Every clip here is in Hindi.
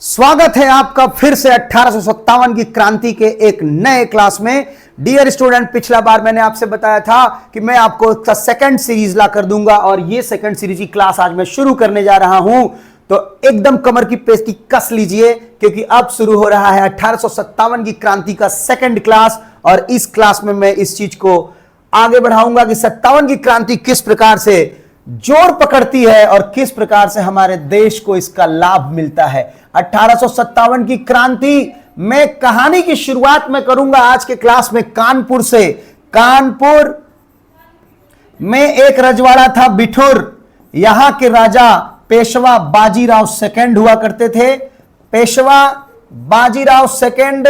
स्वागत है आपका फिर से 1857 की क्रांति के एक नए क्लास में। डियर स्टूडेंट, पिछला बार मैंने आपसे बताया था कि मैं आपको इसका सेकंड सीरीज ला कर दूंगा और ये सेकंड सीरीज की क्लास आज मैं शुरू करने जा रहा हूं। तो एकदम कमर की पेस्टी कस लीजिए क्योंकि अब शुरू हो रहा है 1857 की क्रांति का सेकंड क्लास। और इस क्लास में मैं इस चीज को आगे बढ़ाऊंगा कि 57 की क्रांति किस प्रकार से जोर पकड़ती है और किस प्रकार से हमारे देश को इसका लाभ मिलता है। 1857 की क्रांति में कहानी की शुरुआत में करूंगा आज के क्लास में कानपुर से। कानपुर में एक रजवाड़ा था बिठूर। यहां के राजा पेशवा बाजीराव सेकंड हुआ करते थे। पेशवा बाजीराव सेकंड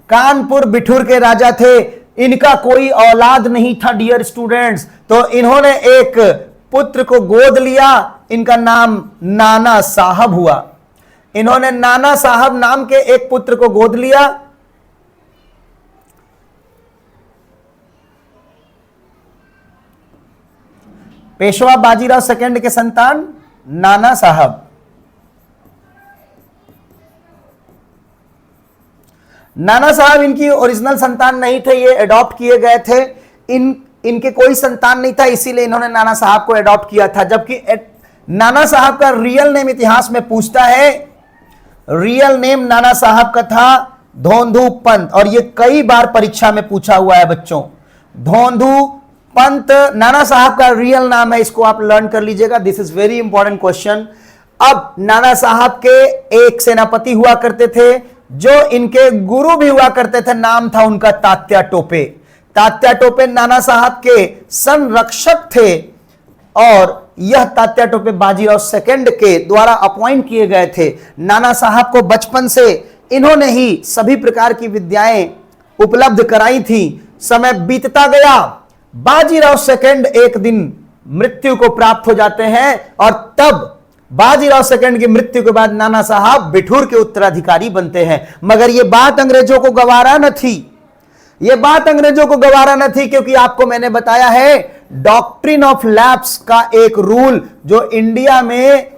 कानपुर बिठूर के राजा थे। इनका कोई औलाद नहीं था डियर स्टूडेंट्स, तो इन्होंने एक पुत्र को गोद लिया। इनका नाम नाना साहब हुआ। इन्होंने नाना साहब नाम के एक पुत्र को गोद लिया। पेशवा बाजीराव सेकंड के संतान नाना साहब। नाना साहब इनकी ओरिजिनल संतान नहीं थे, ये अडॉप्ट किए गए थे। इनके कोई संतान नहीं था, इसीलिए इन्होंने नाना साहब को अडॉप्ट किया था। जबकि नाना साहब का रियल नेम इतिहास में पूछता है। रियल नेम नाना साहब का था धोंधू पंत, और ये कई बार परीक्षा में पूछा हुआ है बच्चों। धोंधू पंत नाना साहब का रियल नाम है, इसको आप लर्न कर लीजिएगा। This is very important question. अब नाना साहब के एक सेनापति हुआ करते थे जो इनके गुरु भी हुआ करते थे। नाम था उनका तात्या टोपे। तात्या टोपे नाना साहब के संरक्षक थे और यह तात्या टोपे बाजीराव सेकंड के द्वारा अपॉइंट किए गए थे। नाना साहब को बचपन से इन्होंने ही सभी प्रकार की विद्याएं उपलब्ध कराई थी। समय बीतता गया। बाजीराव सेकंड एक दिन मृत्यु को प्राप्त हो जाते हैं और तब बाजीराव सेकंड की मृत्यु के बाद नाना साहब बिठूर के उत्तराधिकारी बनते हैं। मगर यह बात अंग्रेजों को गवारा न थी। यह बात अंग्रेजों को गवारा न थी क्योंकि आपको मैंने बताया है डॉक्ट्रिन ऑफ लैप्स का एक रूल जो इंडिया में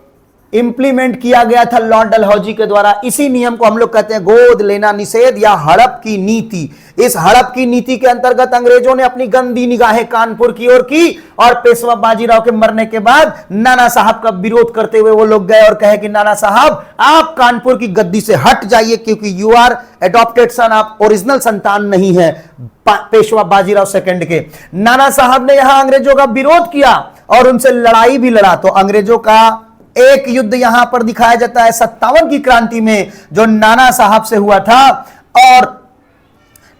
इंप्लीमेंट किया गया था लॉर्ड डलहौजी के द्वारा। इसी नियम को हम लोग कहते हैं गोद लेना निषेध या हड़प की नीति। इस हड़प की नीति के अंतर्गत अंग्रेजों ने अपनी गंदी निगाहें कानपुर की ओर की और पेशवा बाजीराव के मरने के बाद नाना साहब का विरोध करते हुए वो लोग गए और कहे कि नाना साहब आप कानपुर की गद्दी से हट जाइए क्योंकि यू आर एडॉप्टेड सन, आप ओरिजिनल संतान नहीं है पेशवा बाजीराव सेकंड के। नाना साहब ने यहां अंग्रेजों का विरोध किया और उनसे लड़ाई भी लड़ा। तो अंग्रेजों का एक युद्ध यहां पर दिखाया जाता है 57 की क्रांति में जो नाना साहब से हुआ था। और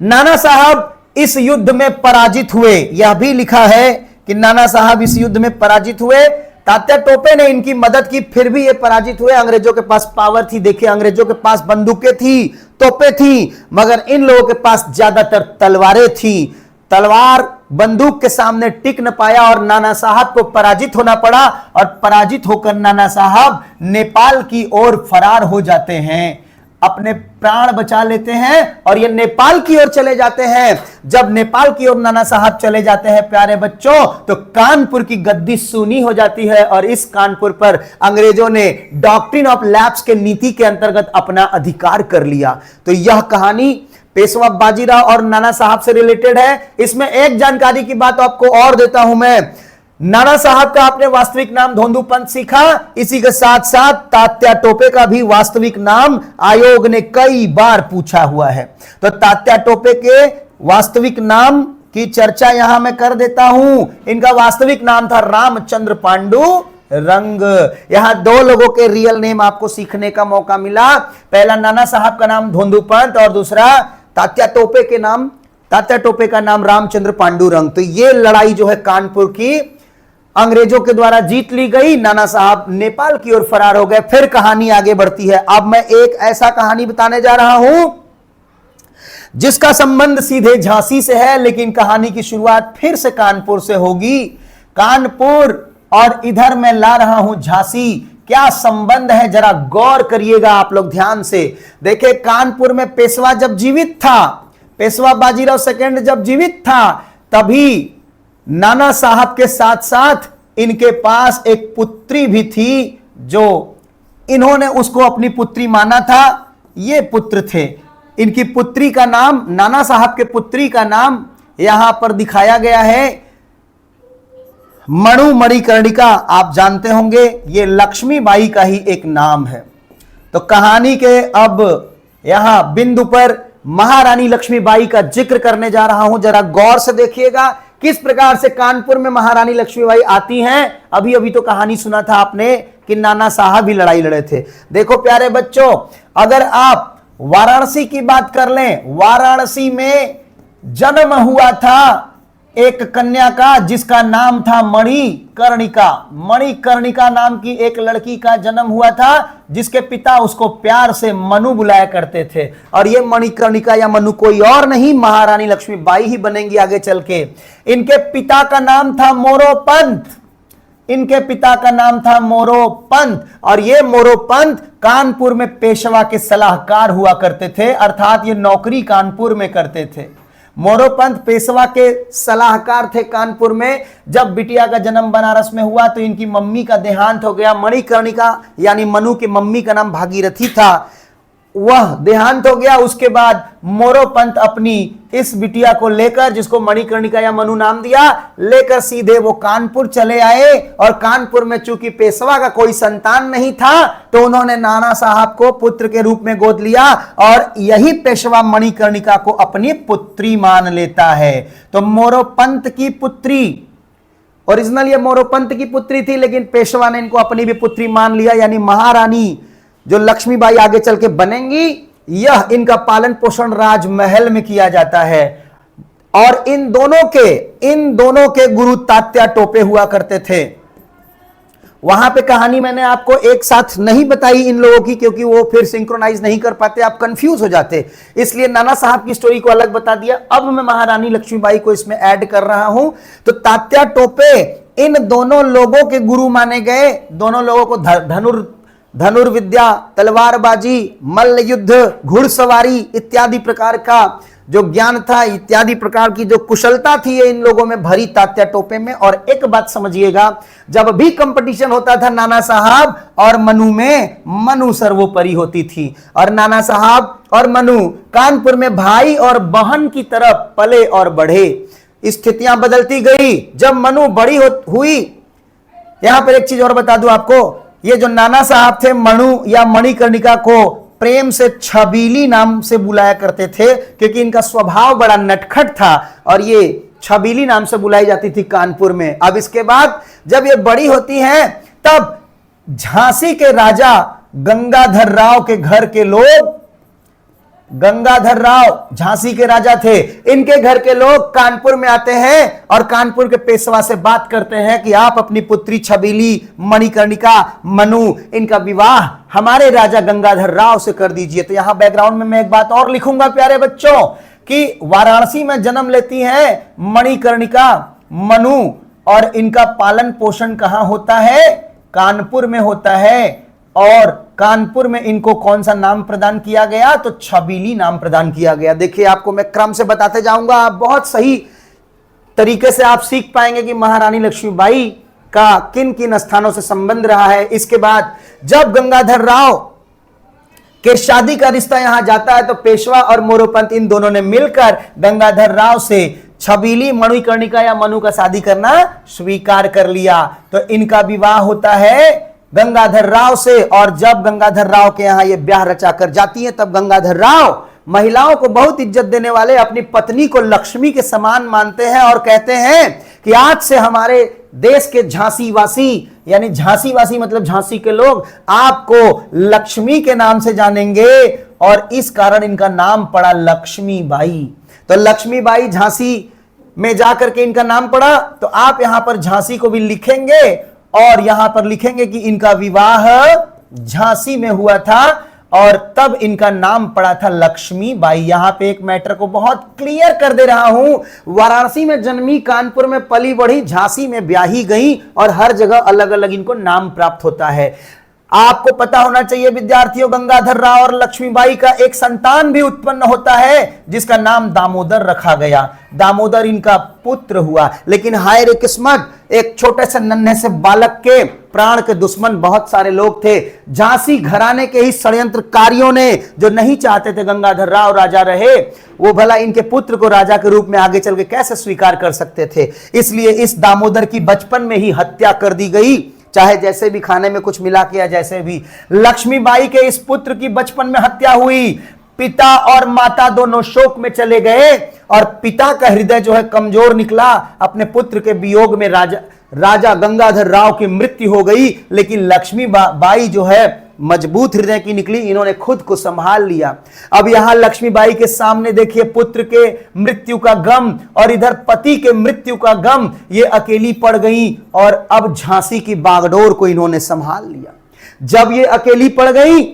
नाना साहब इस युद्ध में पराजित हुए। यह भी लिखा है कि नाना साहब इस युद्ध में पराजित हुए। तात्या टोपे ने इनकी मदद की, फिर भी ये पराजित हुए। अंग्रेजों के पास पावर थी। देखिए अंग्रेजों के पास बंदूकें थी, तोपें थी, मगर इन लोगों के पास ज्यादातर तलवारें थी। तलवार बंदूक के सामने टिक न पाया और नाना साहब को पराजित होना पड़ा। और पराजित होकर नाना साहब नेपाल की ओर फरार हो जाते हैं, अपने प्राण बचा लेते हैं और ये नेपाल की ओर चले जाते हैं। जब नेपाल की ओर नाना साहब चले जाते हैं प्यारे बच्चों, तो कानपुर की गद्दी सूनी हो जाती है और इस कानपुर पर अंग्रेजों ने डॉक्ट्रिन ऑफ लैप्स के नीति के अंतर्गत अपना अधिकार कर लिया। तो यह कहानी पेशवा बाजीराव और नाना साहब से रिलेटेड है। इसमें एक जानकारी की बात आपको और देता हूं मैं। नाना साहब का आपने वास्तविक नाम धोंधू पंत सीखा, इसी के साथ साथ तात्या टोपे का भी वास्तविक नाम आयोग ने कई बार पूछा हुआ है। तो तात्या टोपे के वास्तविक नाम की चर्चा यहां मैं कर देता हूं। इनका वास्तविक नाम था रामचंद्र पांडु रंग। यहां दो लोगों के रियल नेम आपको सीखने का मौका मिला। पहला नाना साहब का नाम धोंधू पंत और दूसरा तात्या टोपे का नाम रामचंद्र पांडुरंग। तो ये लड़ाई जो है कानपुर की अंग्रेजों के द्वारा जीत ली गई। नाना साहब नेपाल की ओर फरार हो गए। फिर कहानी आगे बढ़ती है। अब मैं एक ऐसा कहानी बताने जा रहा हूं जिसका संबंध सीधे झांसी से है, लेकिन कहानी की शुरुआत फिर से कानपुर से होगी। कानपुर और इधर मैं ला रहा हूं झांसी। क्या संबंध है जरा गौर करिएगा आप लोग ध्यान से। देखिए कानपुर में पेशवा जब जीवित था, पेशवा बाजीराव सेकंड जब जीवित था, तभी नाना साहब के साथ साथ इनके पास एक पुत्री भी थी जो इन्होंने उसको अपनी पुत्री माना था। ये पुत्र थे, इनकी पुत्री का नाम, नाना साहब के पुत्री का नाम यहां पर दिखाया गया है मनु मणिकर्णिका। आप जानते होंगे ये लक्ष्मीबाई का ही एक नाम है। तो कहानी के अब यहां बिंदु पर महारानी लक्ष्मीबाई का जिक्र करने जा रहा हूं। जरा गौर से देखिएगा किस प्रकार से कानपुर में महारानी लक्ष्मीबाई आती हैं। अभी अभी तो कहानी सुना था आपने कि नाना साहब भी लड़ाई लड़े थे। देखो प्यारे बच्चों, अगर आप वाराणसी की बात कर लें, वाराणसी में जन्म हुआ था एक कन्या का जिसका नाम था मणिकर्णिका। मणिकर्णिका नाम की एक लड़की का जन्म हुआ था जिसके पिता उसको प्यार से मनु बुलाया करते थे। और ये मणिकर्णिका या मनु कोई और नहीं, महारानी लक्ष्मीबाई ही बनेंगी आगे चल के। इनके पिता का नाम था मोरोपंत। इनके पिता का नाम था मोरोपंत और ये मोरोपंत कानपुर में पेशवा के सलाहकार हुआ करते थे, अर्थात ये नौकरी कानपुर में करते थे। मोरोपंत पेशवा के सलाहकार थे कानपुर में। जब बिटिया का जन्म बनारस में हुआ तो इनकी मम्मी का देहांत हो गया। मणिकर्णिका यानी मनु की मम्मी का नाम भागीरथी था, वह देहांत हो गया। उसके बाद मोरोपंत अपनी इस बिटिया को लेकर, जिसको मणिकर्णिका या मनु नाम दिया, लेकर सीधे वो कानपुर चले आए। और कानपुर में चूंकि पेशवा का कोई संतान नहीं था तो उन्होंने नाना साहब को पुत्र के रूप में गोद लिया और यही पेशवा मणिकर्णिका को अपनी पुत्री मान लेता है। तो मोरोपंत की पुत्री, ओरिजिनल ये मोरोपंत की पुत्री थी, लेकिन पेशवा ने इनको अपनी भी पुत्री मान लिया, यानी महारानी जो लक्ष्मीबाई आगे चल के बनेंगी। यह इनका पालन पोषण राजमहल में किया जाता है। और इन दोनों के गुरु तात्या टोपे हुआ करते थे। वहां पे कहानी मैंने आपको एक साथ नहीं बताई इन लोगों की, क्योंकि वो फिर सिंक्रोनाइज नहीं कर पाते, आप कंफ्यूज हो जाते, इसलिए नाना साहब की स्टोरी को अलग बता दिया। अब मैं महारानी लक्ष्मीबाई को इसमें ऐड कर रहा हूं। तो तात्या टोपे इन दोनों लोगों के गुरु माने गए। दोनों लोगों को धनुर्विद्या, तलवारबाजी, मल्ल युद्ध, घुड़सवारी इत्यादि प्रकार का जो ज्ञान था, इत्यादि प्रकार की जो कुशलता थी, ये इन लोगों में भरी तात्या टोपे में। और एक बात समझिएगा, जब भी कंपटीशन होता था नाना साहब और मनु में, मनु सर्वोपरि होती थी। और नाना साहब और मनु कानपुर में भाई और बहन की तरफ पले और बढ़े। स्थितियां बदलती गई जब मनु बड़ी हुई। यहां पर एक चीज और बता दूं आपको, ये जो नाना साहब थे मनु या मणिकर्णिका को प्रेम से छबीली नाम से बुलाया करते थे, क्योंकि इनका स्वभाव बड़ा नटखट था और ये छबीली नाम से बुलाई जाती थी कानपुर में। अब इसके बाद जब ये बड़ी होती हैं तब झांसी के राजा गंगाधर राव के घर के लोग, गंगाधर राव झांसी के राजा थे, इनके घर के लोग कानपुर में आते हैं और कानपुर के पेशवा से बात करते हैं कि आप अपनी पुत्री छबीली, मणिकर्णिका, मनु, इनका विवाह हमारे राजा गंगाधर राव से कर दीजिए। तो यहां बैकग्राउंड में मैं एक बात और लिखूंगा प्यारे बच्चों, कि वाराणसी में जन्म लेती है मणिकर्णिका, मनु, और इनका पालन पोषण कहां होता है? कानपुर में होता है। और कानपुर में इनको कौन सा नाम प्रदान किया गया? तो छबीली नाम प्रदान किया गया। देखिए, आपको मैं क्रम से बताते जाऊंगा, आप बहुत सही तरीके से आप सीख पाएंगे कि महारानी लक्ष्मीबाई का किन किन स्थानों से संबंध रहा है। इसके बाद जब गंगाधर राव के शादी का रिश्ता यहां जाता है तो पेशवा और मोरोपंत इन दोनों ने मिलकर गंगाधर राव से छबीली, मणिकर्णिका या मनु का शादी करना स्वीकार कर लिया। तो इनका विवाह होता है गंगाधर राव से। और जब गंगाधर राव के यहां ये ब्याह रचा कर जाती है, तब गंगाधर राव महिलाओं को बहुत इज्जत देने वाले, अपनी पत्नी को लक्ष्मी के समान मानते हैं और कहते हैं कि आज से हमारे देश के झांसी वासी, यानी झांसी वासी मतलब झांसी के लोग, आपको लक्ष्मी के नाम से जानेंगे। और इस कारण इनका नाम पड़ा लक्ष्मीबाई। तो लक्ष्मीबाई झांसी में जाकर के इनका नाम पड़ा। तो आप यहां पर झांसी को भी लिखेंगे और यहां पर लिखेंगे कि इनका विवाह झांसी में हुआ था और तब इनका नाम पड़ा था लक्ष्मीबाई। यहां पे एक मैटर को बहुत क्लियर कर दे रहा हूं, वाराणसी में जन्मी, कानपुर में पली बढ़ी, झांसी में ब्याही गई और हर जगह अलग अलग इनको नाम प्राप्त होता है। आपको पता होना चाहिए विद्यार्थियों, गंगाधर राव और लक्ष्मीबाई का एक संतान भी उत्पन्न होता है जिसका नाम दामोदर रखा गया। दामोदर इनका पुत्र हुआ, लेकिन हाय रे किस्मत, एक छोटे से नन्हे से बालक के प्राण के दुश्मन बहुत सारे लोग थे। झांसी घराने के ही षड्यंत्रकारियों ने, जो नहीं चाहते थे गंगाधर राव राजा रहे, वो भला इनके पुत्र को राजा के रूप में आगे चल के कैसे स्वीकार कर सकते थे। इसलिए इस दामोदर की बचपन में ही हत्या कर दी गई, चाहे जैसे भी खाने में कुछ मिला के या जैसे भी। लक्ष्मीबाई के इस पुत्र की बचपन में हत्या हुई। पिता और माता दोनों शोक में चले गए और पिता का हृदय जो है कमजोर निकला। अपने पुत्र के वियोग में राजा गंगाधर राव की मृत्यु हो गई, लेकिन लक्ष्मीबाई जो है मजबूत हृदय की निकली, इन्होंने खुद को संभाल लिया। अब यहां लक्ष्मीबाई के सामने देखिए पुत्र के मृत्यु का गम और इधर पति के मृत्यु का गम, ये अकेली पड़ गई और अब झांसी की बागडोर को इन्होंने संभाल लिया। जब ये अकेली पड़ गई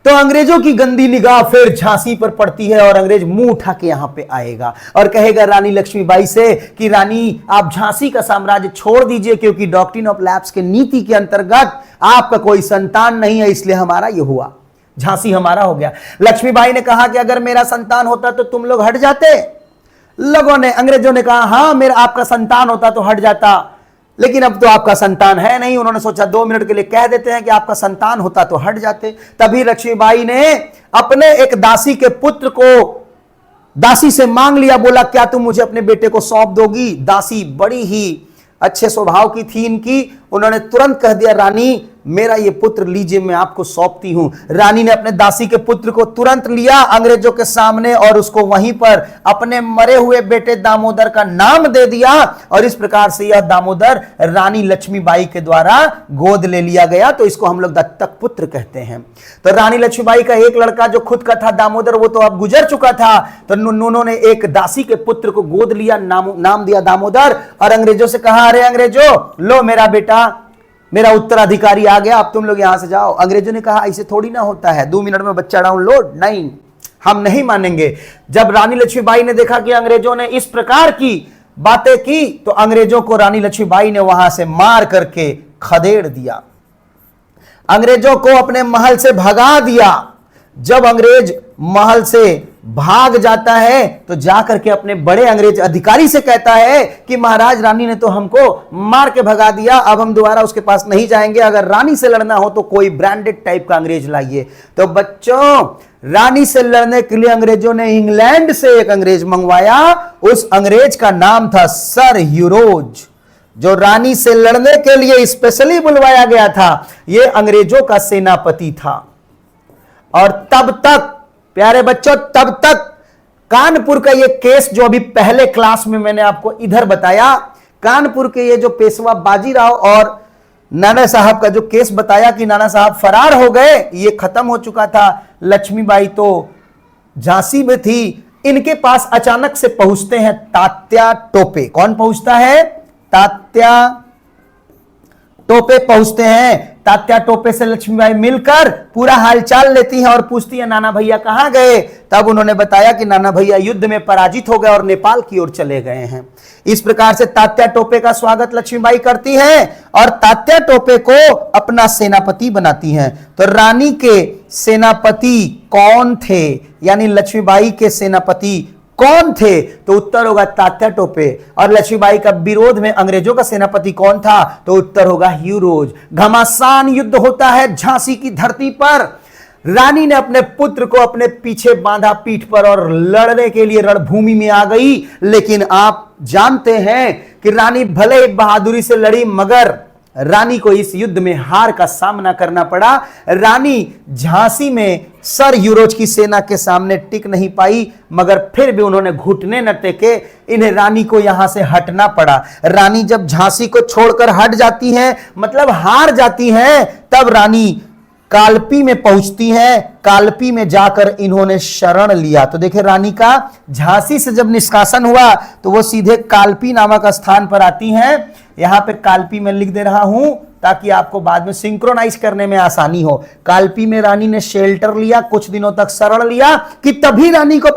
तो अंग्रेजों की गंदी निगाह फिर झांसी पर पड़ती है और अंग्रेज मुंह उठा के यहां पे आएगा और कहेगा रानी लक्ष्मीबाई से कि रानी आप झांसी का साम्राज्य छोड़ दीजिए, क्योंकि डॉक्ट्रिन ऑफ लैप्स के नीति के अंतर्गत आपका कोई संतान नहीं है, इसलिए हमारा ये हुआ, झांसी हमारा हो गया। लक्ष्मीबाई ने कहा कि अगर मेरा संतान होता तो तुम लोग हट जाते। लोगों ने, अंग्रेजों ने कहा हां मेरा आपका संतान होता तो हट जाता, लेकिन अब तो आपका संतान है नहीं। उन्होंने सोचा 2 मिनट के लिए कह देते हैं कि आपका संतान होता तो हट जाते। तभी लक्ष्मीबाई ने अपने एक दासी के पुत्र को दासी से मांग लिया, बोला क्या तुम मुझे अपने बेटे को सौंप दोगी। दासी बड़ी ही अच्छे स्वभाव की थी इनकी, उन्होंने तुरंत कह दिया रानी मेरा ये पुत्र लीजिए, मैं आपको सौंपती हूं। रानी ने अपने दासी के पुत्र को तुरंत लिया अंग्रेजों के सामने और उसको वहीं पर अपने मरे हुए बेटे दामोदर का नाम दे दिया और इस प्रकार से यह दामोदर रानी लक्ष्मीबाई के द्वारा गोद ले लिया गया। तो इसको हम लोग दत्तक पुत्र कहते हैं। तो रानी लक्ष्मीबाई का एक लड़का जो खुद का था दामोदर, वो तो अब गुजर चुका था, तो उन्होंने एक दासी के पुत्र को गोद लिया, नाम दिया दामोदर और अंग्रेजों से कहा अरे अंग्रेजों लो मेरा बेटा, मेरा उत्तराधिकारी आ गया, अब तुम लोग यहां से जाओ। अंग्रेजों ने कहा ऐसे थोड़ी ना होता है, 2 मिनट में बच्चा डाउनलोड, नहीं हम नहीं मानेंगे। जब रानी लक्ष्मीबाई ने देखा कि अंग्रेजों ने इस प्रकार की बातें की तो अंग्रेजों को रानी लक्ष्मीबाई ने वहां से मार करके खदेड़ दिया, अंग्रेजों को अपने महल से भगा दिया। जब अंग्रेज महल से भाग जाता है तो जाकर के अपने बड़े अंग्रेज अधिकारी से कहता है कि महाराज रानी ने तो हमको मार के भगा दिया, अब हम दोबारा उसके पास नहीं जाएंगे, अगर रानी से लड़ना हो तो कोई ब्रांडेड टाइप का अंग्रेज लाइए। तो बच्चों रानी से लड़ने के लिए अंग्रेजों ने इंग्लैंड से एक अंग्रेज मंगवाया, उस अंग्रेज का नाम था सर ह्यूरोज, जो रानी से लड़ने के लिए स्पेशली बुलवाया गया था। यह अंग्रेजों का सेनापति था। और तब तक प्यारे बच्चों, तब तक कानपुर का ये केस जो अभी पहले क्लास में मैंने आपको इधर बताया, कानपुर के ये जो पेशवा बाजीराव और नाना साहब का जो केस बताया कि नाना साहब फरार हो गए, ये खत्म हो चुका था। लक्ष्मीबाई तो झांसी में थी। इनके पास अचानक से पहुंचते हैं तात्या टोपे। कौन पहुंचता है? तात्या टोपे पहुंचते हैं। तात्या टोपे से लक्ष्मीबाई मिलकर पूरा हालचाल लेती हैं और पूछती है नाना भैया कहां गए। तब उन्होंने बताया कि नाना भैया युद्ध में पराजित हो गए और नेपाल की ओर चले गए हैं। इस प्रकार से तात्या टोपे का स्वागत लक्ष्मीबाई करती हैं और तात्या टोपे को अपना सेनापति बनाती हैं। तो रानी के सेनापति कौन थे, यानी लक्ष्मीबाई के सेनापति कौन थे? तो उत्तर होगा तात्या टोपे। और लक्ष्मीबाई का विरोध में अंग्रेजों का सेनापति कौन था? तो उत्तर होगा ह्यूरोज। घमासान युद्ध होता है झांसी की धरती पर। रानी ने अपने पुत्र को अपने पीछे बांधा पीठ पर और लड़ने के लिए रणभूमि में आ गई। लेकिन आप जानते हैं कि रानी भले ही बहादुरी से लड़ी, मगर रानी को इस युद्ध में हार का सामना करना पड़ा। रानी झांसी में सर ह्यूरोज की सेना के सामने टिक नहीं पाई, मगर फिर भी उन्होंने घुटने न टेके, इन्हें रानी को यहां से हटना पड़ा। रानी जब झांसी को छोड़कर हट जाती हैं, मतलब हार जाती हैं, तब रानी कालपी में पहुंचती हैं। कालपी में जाकर इन्होंने शरण लिया। तो देखिए रानी का झांसी से जब निष्कासन हुआ तो वो सीधे कालपी नामक स्थान पर आती हैं। यहां पे कालपी में लिख दे रहा हूं ताकि आपको बाद में सिंक्रोनाइज करने में आसानी हो। कालपी में रानी ने शेल्टर लिया, कुछ दिनों तक शरण लिया कि तभी रानी को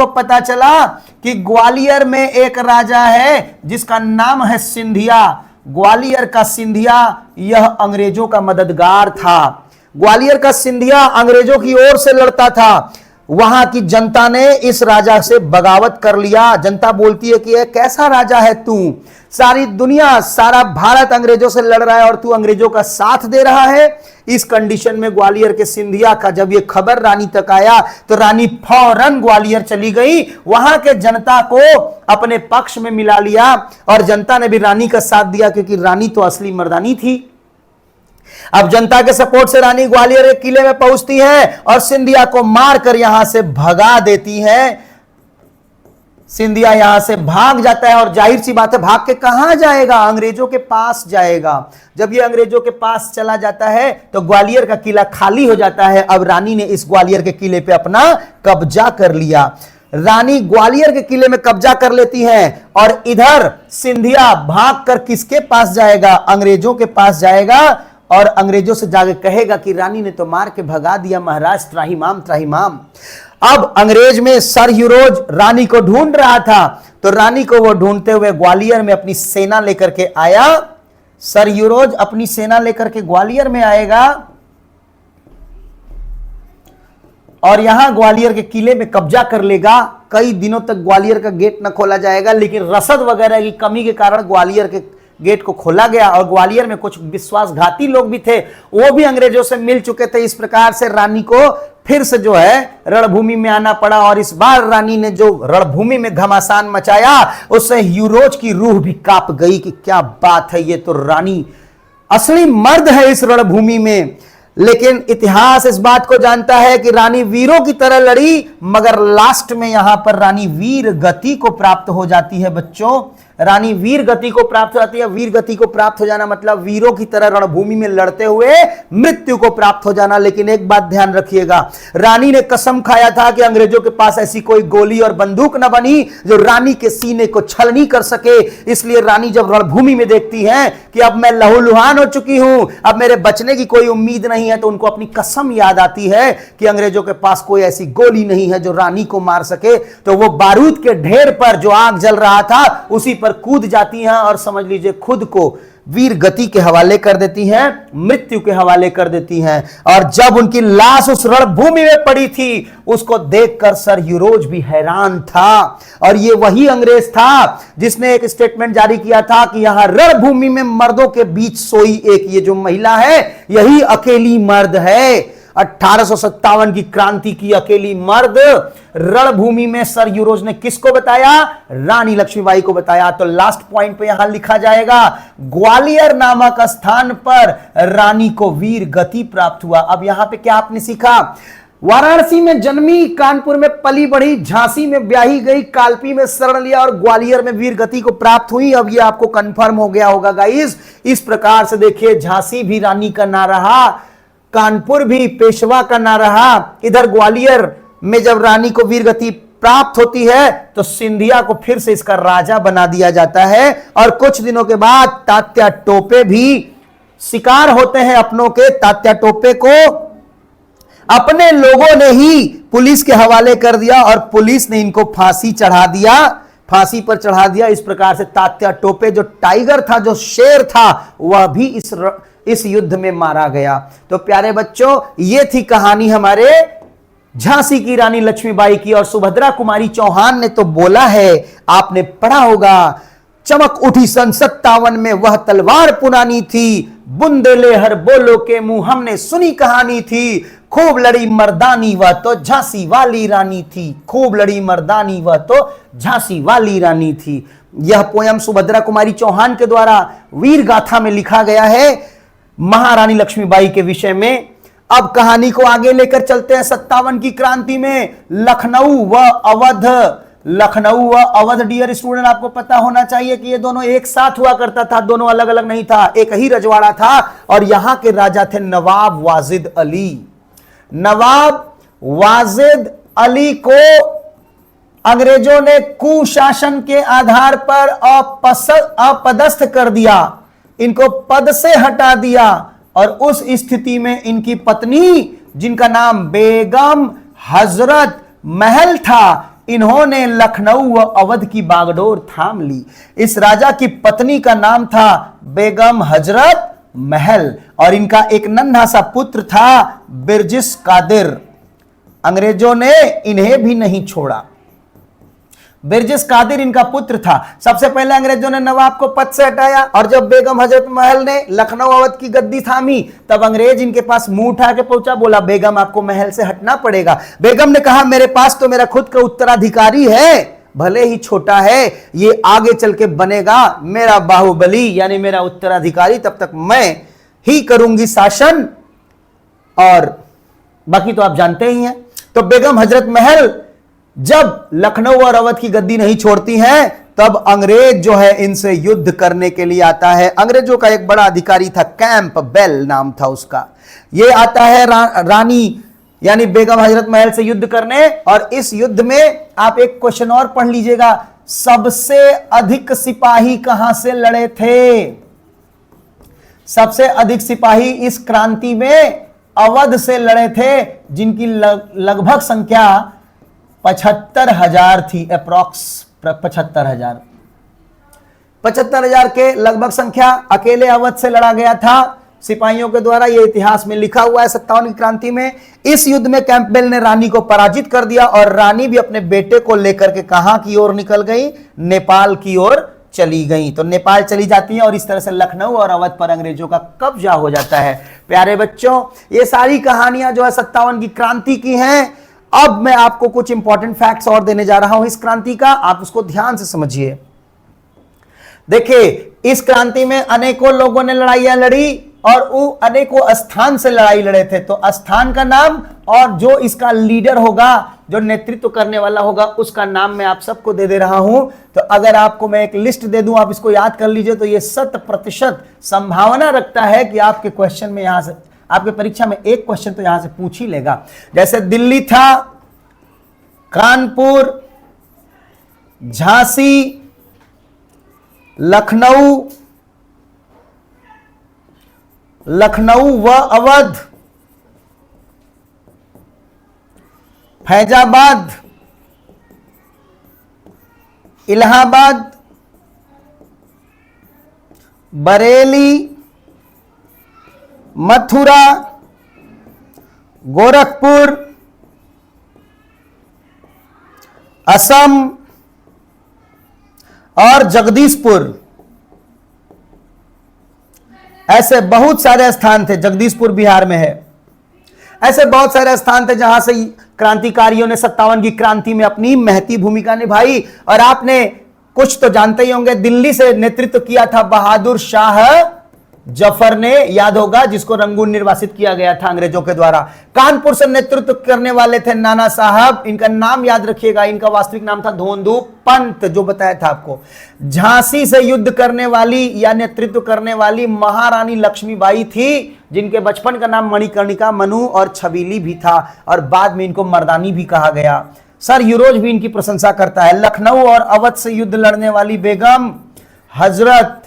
पता चला कि ग्वालियर में एक राजा है जिसका नाम है सिंधिया। ग्वालियर का सिंधिया यह अंग्रेजों का मददगार था। ग्वालियर का सिंधिया अंग्रेजों की ओर से लड़ता था। वहां की जनता ने इस राजा से बगावत कर लिया। जनता बोलती है कि ये कैसा राजा है तू, सारी दुनिया सारा भारत अंग्रेजों से लड़ रहा है और तू अंग्रेजों का साथ दे रहा है। इस कंडीशन में ग्वालियर के सिंधिया का जब ये खबर रानी तक आया तो रानी फौरन ग्वालियर चली गई, वहां के जनता को अपने पक्ष में मिला लिया और जनता ने भी रानी का साथ दिया, क्योंकि रानी तो असली मर्दानी थी। अब जनता के सपोर्ट से रानी ग्वालियर के किले में पहुंचती है और सिंधिया को मारकर यहां से भगा देती है। सिंधिया यहां से भाग जाता है और जाहिर सी बात है भाग के कहां जाएगा, अंग्रेजों के पास जाएगा। जब ये अंग्रेजों के पास चला जाता है तो ग्वालियर का किला खाली हो जाता है। अब रानी ने इस ग्वालियर के किले पे अपना कब्जा कर लिया। रानी ग्वालियर के किले में कब्जा कर लेती है और इधर सिंधिया भागकर किसके पास जाएगा, अंग्रेजों के पास जाएगा और अंग्रेजों से जाके कहेगा कि रानी ने तो मार के भगा दिया महाराज, त्राहिमाम त्राहिमाम। अब अंग्रेज में सर ह्यूरोज रानी को ढूंढ रहा था, तो रानी को वो ढूंढते हुए ग्वालियर में अपनी सेना लेकर के आया। सर ह्यूरोज अपनी सेना लेकर के ग्वालियर में आएगा और यहां ग्वालियर के किले में कब्जा कर लेगा। कई दिनों तक ग्वालियर का गेट न खोला जाएगा, लेकिन रसद वगैरह की कमी के कारण ग्वालियर के गेट को खोला गया और ग्वालियर में कुछ विश्वासघाती लोग भी थे, वो भी अंग्रेजों से मिल चुके थे। इस प्रकार से रानी को फिर से जो है रणभूमि में आना पड़ा और इस बार रानी ने जो रणभूमि में घमासान मचाया उससे ह्यूरोज की रूह भी कांप गई कि क्या बात है, ये तो रानी असली मर्द है इस रणभूमि में। लेकिन इतिहास इस बात को जानता है कि रानी वीरों की तरह लड़ी, मगर लास्ट में यहां पर रानी वीर गति को प्राप्त हो जाती है। बच्चों, रानी वीर गति को प्राप्त हो जाती है। वीर गति को प्राप्त हो जाना मतलब वीरों की तरह रणभूमि में लड़ते हुए मृत्यु को प्राप्त हो जाना। लेकिन एक बात ध्यान रखिएगा, रानी ने कसम खाया था कि अंग्रेजों के पास ऐसी कोई गोली और बंदूक न बनी जो रानी के सीने को छलनी कर सके। इसलिए रानी जब रणभूमि में देखती है कि अब मैं लहूलुहान हो चुकी हूं, अब मेरे बचने की कोई उम्मीद नहीं है, तो उनको अपनी कसम याद आती है कि अंग्रेजों के पास कोई ऐसी गोली नहीं है जो रानी को मार सके। तो वो बारूद के ढेर पर जो आग जल रहा था उसी पर कूद जाती हैं और समझ लीजिए खुद को वीर गति के हवाले कर देती हैं, मृत्यु के हवाले कर देती हैं। और जब उनकी लाश उस रणभूमि में पड़ी थी उसको देखकर सर ह्यूरोज भी हैरान था। और ये वही अंग्रेज था जिसने एक स्टेटमेंट जारी किया था कि यहां रणभूमि में मर्दों के बीच सोई एक ये जो महिला है यही अकेली मर्द है। 1857 की क्रांति की अकेली मर्द रणभूमि में सर ह्यूरोज ने किसको बताया, रानी लक्ष्मीबाई को बताया। तो लास्ट पॉइंट पे यहां लिखा जाएगा ग्वालियर नामक स्थान पर रानी को वीर गति प्राप्त हुआ। अब यहां पे क्या आपने सीखा, वाराणसी में जन्मी, कानपुर में पली बढ़ी, झांसी में ब्याही गई, कालपी में शरण लिया और ग्वालियर में वीर गति को प्राप्त हुई। अब ये आपको कंफर्म हो गया होगा गाइस। इस प्रकार से देखिए, झांसी भी रानी का ना रहा, कानपुर भी पेशवा का ना रहा, इधर ग्वालियर में जब रानी को वीर गति प्राप्त होती है तो सिंधिया को फिर से इसका राजा बना दिया जाता है। और कुछ दिनों के बाद तात्या टोपे भी शिकार होते हैं अपनों के। तात्या टोपे को अपने लोगों ने ही पुलिस के हवाले कर दिया और पुलिस ने इनको फांसी पर चढ़ा दिया। इस प्रकार से तात्या टोपे जो टाइगर था, जो शेर था, वह भी इस युद्ध में मारा गया। तो प्यारे बच्चों, ये थी कहानी हमारे झांसी की रानी लक्ष्मीबाई की। और सुभद्रा कुमारी चौहान ने तो बोला है, आपने पढ़ा होगा, चमक उठी सन 57 में वह तलवार पुरानी थी, बुंदेले हर बोलो के मुंह हमने सुनी कहानी थी, खूब लड़ी मर्दानी वह तो झांसी वाली रानी थी, खूब लड़ी मर्दानी वह तो झांसी वाली रानी थी। यह पोयम सुभद्रा कुमारी चौहान के द्वारा वीर गाथा में लिखा गया है महारानी लक्ष्मीबाई के विषय में। अब कहानी को आगे लेकर चलते हैं 57 की क्रांति में। लखनऊ व अवध डियर स्टूडेंट, आपको पता होना चाहिए कि ये दोनों एक साथ हुआ करता था, दोनों अलग अलग नहीं था, एक ही रजवाड़ा था। और यहां के राजा थे नवाब वाजिद अली। नवाब वाजिद अली को अंग्रेजों ने कुशासन के आधार पर अपदस्थ कर दिया, इनको पद से हटा दिया। और उस स्थिति में इनकी पत्नी, जिनका नाम बेगम हजरत महल था, इन्होंने लखनऊ व अवध की बागडोर थाम ली। इस राजा की पत्नी का नाम था बेगम हजरत महल और इनका एक नन्हा सा पुत्र था बिरजिस कादिर। अंग्रेजों ने इन्हें भी नहीं छोड़ा। बिरजिस कादिर इनका पुत्र था। सबसे पहले अंग्रेजों ने नवाब को पद से हटाया और जब बेगम हजरत महल ने लखनऊ अवध की गद्दी थामी तब अंग्रेज इनके पास मुंह उठा के पहुंचा, बोला बेगम आपको महल से हटना पड़ेगा। बेगम ने कहा मेरे पास तो मेरा खुद का उत्तराधिकारी है, भले ही छोटा है, ये आगे चल के बनेगा मेरा बाहुबली यानी मेरा उत्तराधिकारी, तब तक मैं ही करूंगी शासन, और बाकी तो आप जानते ही हैं। तो बेगम हजरत महल जब लखनऊ और अवध की गद्दी नहीं छोड़ती हैं तब अंग्रेज जो है इनसे युद्ध करने के लिए आता है। अंग्रेजों का एक बड़ा अधिकारी था, कैंप बेल नाम था उसका। ये आता है रानी यानी बेगम हजरत महल से युद्ध करने, और इस युद्ध में आप एक क्वेश्चन और पढ़ लीजिएगा, सबसे अधिक सिपाही कहां से लड़े थे? सबसे अधिक सिपाही इस क्रांति में अवध से लड़े थे, जिनकी लगभग संख्या 75,000 थी, अप्रॉक्स 75,000 के लगभग संख्या अकेले अवध से लड़ा गया था सिपाहियों के द्वारा। यह इतिहास में लिखा हुआ है 57 की क्रांति में। इस युद्ध में कैंपबेल ने रानी को पराजित कर दिया और रानी भी अपने बेटे को लेकर के कहां की ओर निकल गई? नेपाल की ओर चली गई। तो नेपाल चली जाती है और इस तरह से लखनऊ और अवध पर अंग्रेजों का कब्जा हो जाता है। प्यारे बच्चों, ये सारी कहानियां जो है 57 की क्रांति की हैं। अब मैं आपको कुछ इंपॉर्टेंट फैक्ट्स और देने जा रहा हूं इस क्रांति का, आप उसको ध्यान से समझिए। देखिए, इस क्रांति में अनेकों लोगों ने लड़ाइयां लड़ी और वो अनेकों स्थान से लड़ाई लड़े थे। तो स्थान का नाम और जो इसका लीडर होगा, जो नेतृत्व करने वाला होगा, उसका नाम मैं आप सबको दे रहा हूं। तो अगर आपको मैं एक लिस्ट दे दूं, आप इसको याद कर लीजिए, तो ये 100% संभावना रखता है कि आपके क्वेश्चन में यहां से, आपके परीक्षा में एक क्वेश्चन तो यहां से पूछ ही लेगा। जैसे दिल्ली था, कानपुर, झांसी, लखनऊ व अवध, फैजाबाद, इलाहाबाद, बरेली, मथुरा, गोरखपुर, असम और जगदीशपुर। ऐसे बहुत सारे स्थान थे। जगदीशपुर बिहार में है। ऐसे बहुत सारे स्थान थे जहां से क्रांतिकारियों ने 57 की क्रांति में अपनी महती भूमिका निभाई। और आपने कुछ तो जानते ही होंगे, दिल्ली से नेतृत्व किया था बहादुर शाह जफर ने, याद होगा, जिसको रंगून निर्वासित किया गया था अंग्रेजों के द्वारा। कानपुर से नेतृत्व करने वाले थे नाना साहब, इनका नाम याद रखिएगा, इनका वास्तविक नाम था धोंदू पंत, जो बताया था आपको। झांसी से युद्ध करने वाली या नेतृत्व करने वाली महारानी लक्ष्मीबाई थी, जिनके बचपन का नाम मणिकर्णिका, मनु और छबीली भी था, और बाद में इनको मर्दानी भी कहा गया। सर यूरोज भी इनकी प्रशंसा करता है। लखनऊ और अवध से युद्ध लड़ने वाली बेगम हजरत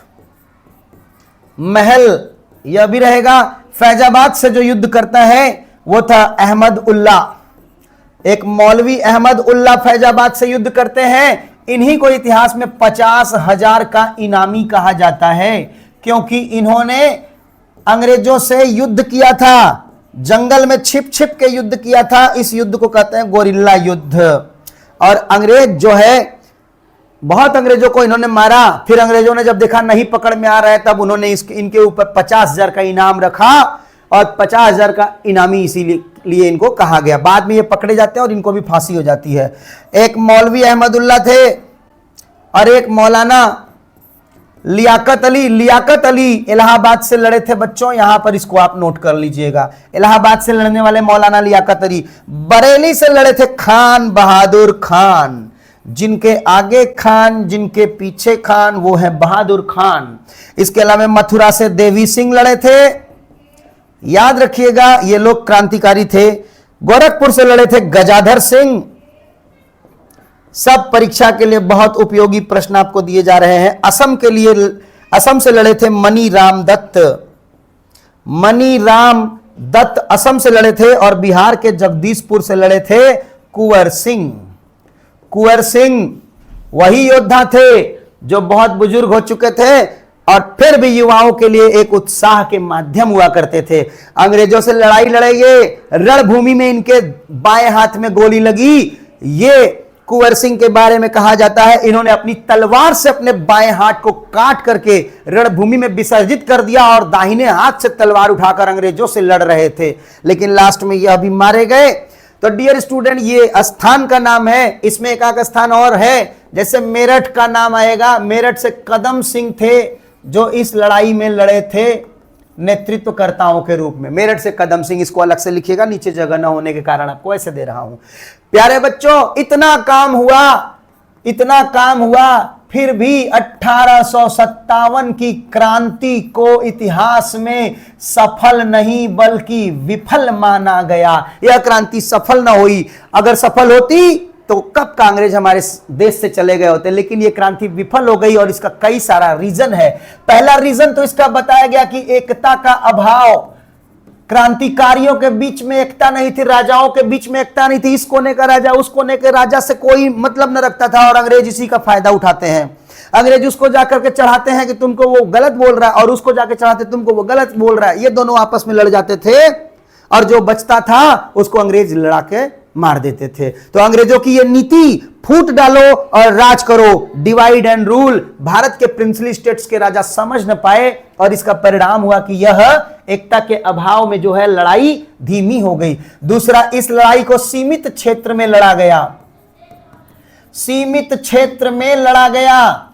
महल, यह भी रहेगा। फैजाबाद से जो युद्ध करता है वो था अहमद उल्ला, एक मौलवी अहमद उल्ला फैजाबाद से युद्ध करते हैं। इन्हीं को इतिहास में 50,000 का इनामी कहा जाता है, क्योंकि इन्होंने अंग्रेजों से युद्ध किया था, जंगल में छिप छिप के युद्ध किया था। इस युद्ध को कहते हैं गोरिल्ला युद्ध। और अंग्रेज जो है, बहुत अंग्रेजों को इन्होंने मारा। फिर अंग्रेजों ने जब देखा नहीं पकड़ में आ रहा है, तब उन्होंने इनके ऊपर 50,000 का इनाम रखा, और 50,000 का इनामी इसीलिए इनको कहा गया। बाद में ये पकड़े जाते हैं और इनको भी फांसी हो जाती है। एक मौलवी अहमदुल्ला थे और एक मौलाना लियाकत अली। लियाकत अली इलाहाबाद से लड़े थे बच्चों, यहां पर इसको आप नोट कर लीजिएगा। इलाहाबाद से लड़ने वाले मौलाना लियाकत अली। बरेली से लड़े थे खान बहादुर खान, जिनके आगे खान जिनके पीछे खान, वो है बहादुर खान। इसके अलावा मथुरा से देवी सिंह लड़े थे, याद रखिएगा ये लोग क्रांतिकारी थे। गोरखपुर से लड़े थे गजाधर सिंह। सब परीक्षा के लिए बहुत उपयोगी प्रश्न आपको दिए जा रहे हैं। असम से लड़े थे मनी राम दत्त। मनी राम दत्त असम से लड़े थे। और बिहार के जगदीशपुर से लड़े थे कुंवर सिंह। कुंवर सिंह वही योद्धा थे जो बहुत बुजुर्ग हो चुके थे और फिर भी युवाओं के लिए एक उत्साह के माध्यम हुआ करते थे। अंग्रेजों से लड़ाई लड़ेंगे, रणभूमि में इनके बाएं हाथ में गोली लगी, ये कुंवर सिंह के बारे में कहा जाता है। इन्होंने अपनी तलवार से अपने बाएं हाथ को काट करके रणभूमि में विसर्जित कर दिया और दाहिने हाथ से तलवार उठाकर अंग्रेजों से लड़ रहे थे, लेकिन लास्ट में ये अभी मारे गए। तो डियर स्टूडेंट, ये स्थान का नाम है, इसमें एक आध स्थान और है, जैसे मेरठ का नाम आएगा। मेरठ से कदम सिंह थे जो इस लड़ाई में लड़े थे नेतृत्वकर्ताओं के रूप में। मेरठ से कदम सिंह, इसको अलग से लिखिएगा, नीचे जगह न होने के कारण आपको ऐसे दे रहा हूं। प्यारे बच्चों, इतना काम हुआ, फिर भी 1857 की क्रांति को इतिहास में सफल नहीं बल्कि विफल माना गया। यह क्रांति सफल ना हुई, अगर सफल होती तो कब का अंग्रेज हमारे देश से चले गए होते, लेकिन यह क्रांति विफल हो गई और इसका कई सारा रीजन है। पहला रीजन तो इसका बताया गया कि एकता का अभाव, क्रांतिकारियों के बीच में एकता नहीं थी, राजाओं के बीच में एकता नहीं थी। इस कोने का राजा उस कोने के राजा से कोई मतलब न रखता था और अंग्रेज इसी का फायदा उठाते हैं। अंग्रेज उसको जाकर के चढ़ाते हैं कि तुमको वो गलत बोल रहा है और उसको जाकर चढ़ाते तुमको वो गलत बोल रहा है। ये दोनों आपस में लड़ जाते थे और जो बचता था उसको अंग्रेज लड़ा के मार देते थे। तो अंग्रेजों की ये नीति, फूट डालो और राज करो, डिवाइड एंड रूल, भारत के प्रिंसली स्टेट्स के राजा समझ न पाए और इसका परिणाम हुआ कि यह एकता के अभाव में जो है लड़ाई धीमी हो गई। दूसरा, इस लड़ाई को सीमित क्षेत्र में लड़ा गया। सीमित क्षेत्र में लड़ा गया।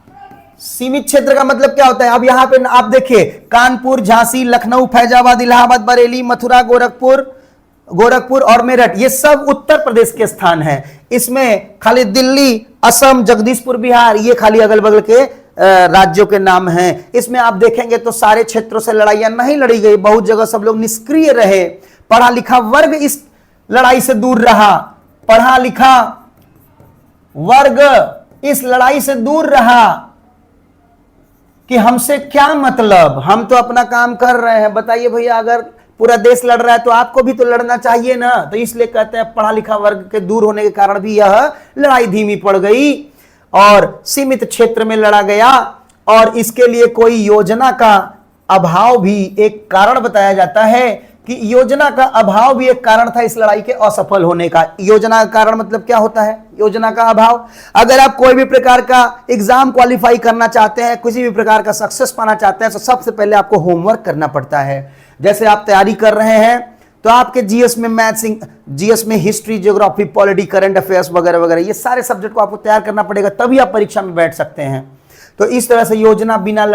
सीमित क्षेत्र का मतलब क्या होता है? अब यहां पे आप देखिए, कानपुर, झांसी, लखनऊ, फैजाबाद, इलाहाबाद, बरेली, मथुरा, गोरखपुर और मेरठ, ये सब उत्तर प्रदेश के स्थान हैं। इसमें खाली दिल्ली, असम, जगदीशपुर, बिहार, ये खाली अगल बगल के राज्यों के नाम हैं। इसमें आप देखेंगे तो सारे क्षेत्रों से लड़ाइयां नहीं लड़ी गई, बहुत जगह सब लोग निष्क्रिय रहे। पढ़ा लिखा वर्ग इस लड़ाई से दूर रहा। पढ़ा लिखा वर्ग इस लड़ाई से दूर रहा कि हमसे क्या मतलब, हम तो अपना काम कर रहे हैं। बताइए भैया, अगर पूरा देश लड़ रहा है तो आपको भी तो लड़ना चाहिए ना। तो इसलिए कहते हैं पढ़ा लिखा वर्ग के दूर होने के कारण भी यह लड़ाई धीमी पड़ गई और सीमित क्षेत्र में लड़ा गया। और इसके लिए कोई योजना का अभाव भी एक कारण बताया जाता है कि योजना का अभाव भी एक कारण था इस लड़ाई के असफल होने का। योजना का कारण मतलब क्या होता है? योजना का अभाव। अगर आप कोई भी प्रकार का एग्जाम क्वालिफाई करना चाहते हैं, किसी भी प्रकार का सक्सेस पाना चाहते हैं, तो सबसे पहले आपको होमवर्क करना पड़ता है। जैसे आप तैयारी कर रहे हैं तो आपके जीएस में मैथ्स, जीएस में history, geography, polity, current affairs वगैरह वगैरह, ये सारे सब्जेक्ट को आपको तैयार करना पड़ेगा, तभी आप परीक्षा में बैठ सकते हैं। तो इस तरह से योजना बिना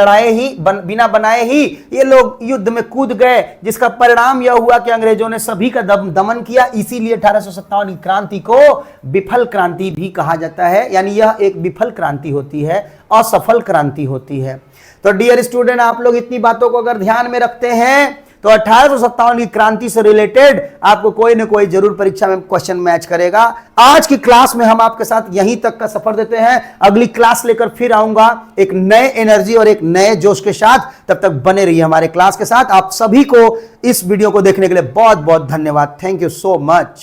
बनाए ही ये लोग युद्ध में कूद गए, जिसका परिणाम यह हुआ कि अंग्रेजों ने सभी का दमन किया। इसीलिए 1857 की क्रांति को विफल क्रांति भी कहा जाता है, यानी यह एक विफल क्रांति होती है, असफल क्रांति होती है। तो डियर स्टूडेंट, आप लोग इतनी बातों को अगर ध्यान में रखते हैं तो 1857 की क्रांति से रिलेटेड आपको कोई ना कोई जरूर परीक्षा में क्वेश्चन मैच करेगा। आज की क्लास में हम आपके साथ यहीं तक का सफर देते हैं। अगली क्लास लेकर फिर आऊंगा एक नए एनर्जी और एक नए जोश के साथ। तब तक बने रहिए हमारे क्लास के साथ। आप सभी को इस वीडियो को देखने के लिए बहुत बहुत धन्यवाद। Thank you so much.